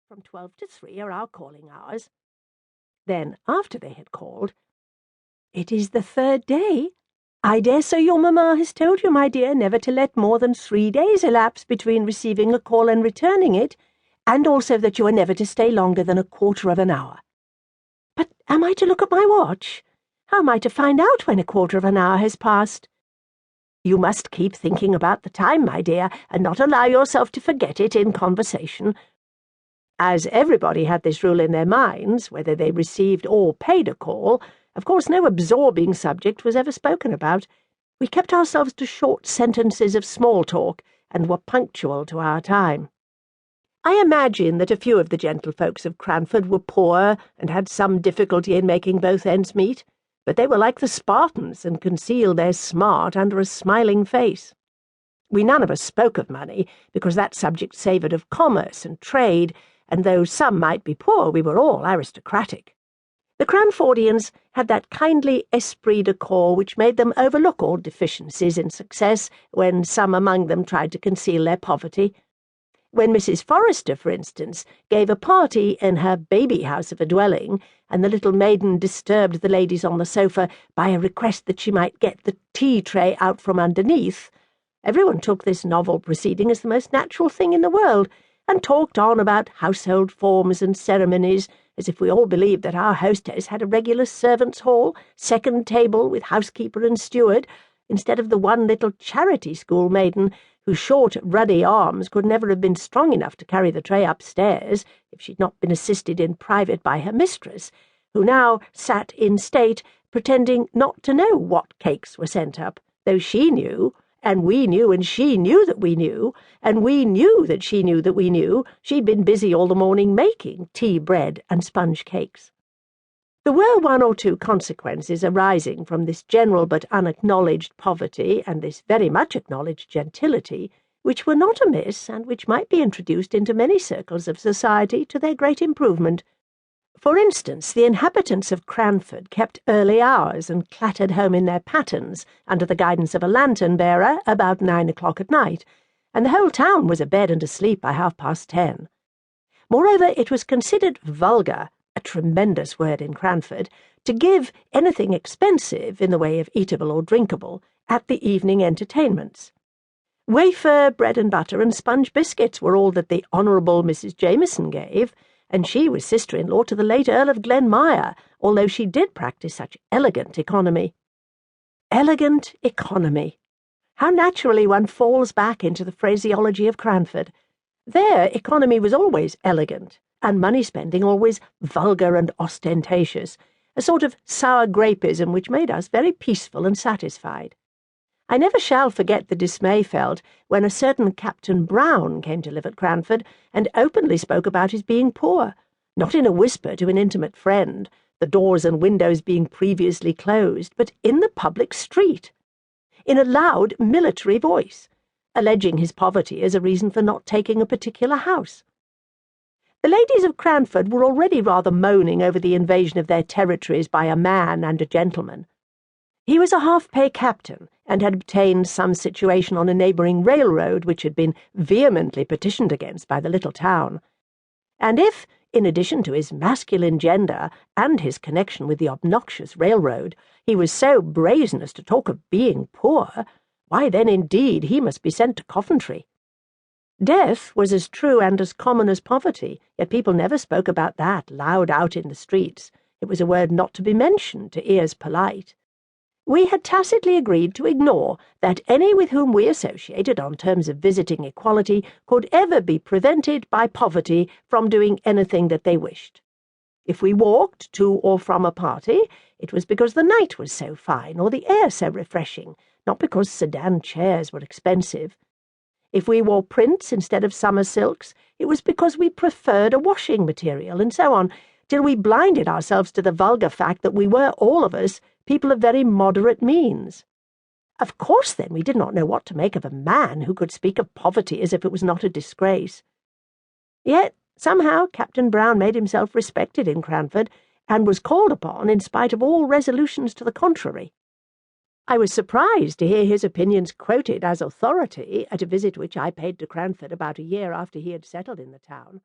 From 12 to 3 are our calling hours." Then, after they had called, "It is the 3rd day. I dare say your mamma has told you, my dear, never to let more than 3 days elapse between receiving a call and returning it, and also that you are never to stay longer than 1/4 of an hour." "But am I to look at my watch? How am I to find out when 1/4 of an hour has passed?" "You must keep thinking about the time, my dear, and not allow yourself to forget it in conversation." As everybody had this rule in their minds, whether they received or paid a call, of course no absorbing subject was ever spoken about. We kept ourselves to short sentences of small talk, and were punctual to our time. I imagine that a few of the gentlefolks of Cranford were poor and had some difficulty in making both ends meet, but they were like the Spartans and concealed their smart under a smiling face. We none of us spoke of money, because that subject savoured of commerce and trade, and though some might be poor, we were all aristocratic. The Cranfordians had that kindly esprit de corps which made them overlook all deficiencies in success when some among them tried to conceal their poverty. When Mrs. Forrester, for instance, gave a party in her baby house of a dwelling, and the little maiden disturbed the ladies on the sofa by a request that she might get the tea-tray out from underneath, everyone took this novel proceeding as the most natural thing in the world, and talked on about household forms and ceremonies, as if we all believed that our hostess had a regular servants' hall, second table with housekeeper and steward, instead of the one little charity school maiden whose short, ruddy arms could never have been strong enough to carry the tray upstairs if she'd not been assisted in private by her mistress, who now sat in state, pretending not to know what cakes were sent up, though she knew, and we knew, and she knew that we knew, and we knew that she knew that we knew she'd been busy all the morning making tea, bread, and sponge cakes. There were 1 or 2 consequences arising from this general but unacknowledged poverty and this very much acknowledged gentility, which were not amiss, and which might be introduced into many circles of society to their great improvement. For instance, the inhabitants of Cranford kept early hours and clattered home in their pattens, under the guidance of a lantern-bearer, about 9 o'clock at night, and the whole town was abed and asleep by 10:30. Moreover, it was considered vulgar, a tremendous word in Cranford, to give anything expensive in the way of eatable or drinkable at the evening entertainments. Wafer, bread and butter, and sponge biscuits were all that the Honourable Mrs. Jameson gave, and she was sister-in-law to the late Earl of Glenmire, although she did practise such elegant economy. Elegant economy! How naturally one falls back into the phraseology of Cranford. There economy was always elegant, and money-spending always vulgar and ostentatious, a sort of sour grapeism which made us very peaceful and satisfied. I never shall forget the dismay felt when a certain Captain Brown came to live at Cranford and openly spoke about his being poor, not in a whisper to an intimate friend, the doors and windows being previously closed, but in the public street, in a loud military voice, alleging his poverty as a reason for not taking a particular house. The ladies of Cranford were already rather moaning over the invasion of their territories by a man and a gentleman. He was a half-pay captain, and had obtained some situation on a neighbouring railroad which had been vehemently petitioned against by the little town. And if, in addition to his masculine gender and his connection with the obnoxious railroad, he was so brazen as to talk of being poor, why then indeed he must be sent to Coventry. Death was as true and as common as poverty, yet people never spoke about that loud out in the streets. It was a word not to be mentioned to ears polite. We had tacitly agreed to ignore that any with whom we associated on terms of visiting equality could ever be prevented by poverty from doing anything that they wished. If we walked to or from a party, it was because the night was so fine or the air so refreshing, not because sedan chairs were expensive. If we wore prints instead of summer silks, it was because we preferred a washing material, and so on, till we blinded ourselves to the vulgar fact that we were, all of us, people of very moderate means. Of course, then, we did not know what to make of a man who could speak of poverty as if it was not a disgrace. Yet, somehow, Captain Brown made himself respected in Cranford, and was called upon in spite of all resolutions to the contrary. I was surprised to hear his opinions quoted as authority at a visit which I paid to Cranford about a year after he had settled in the town.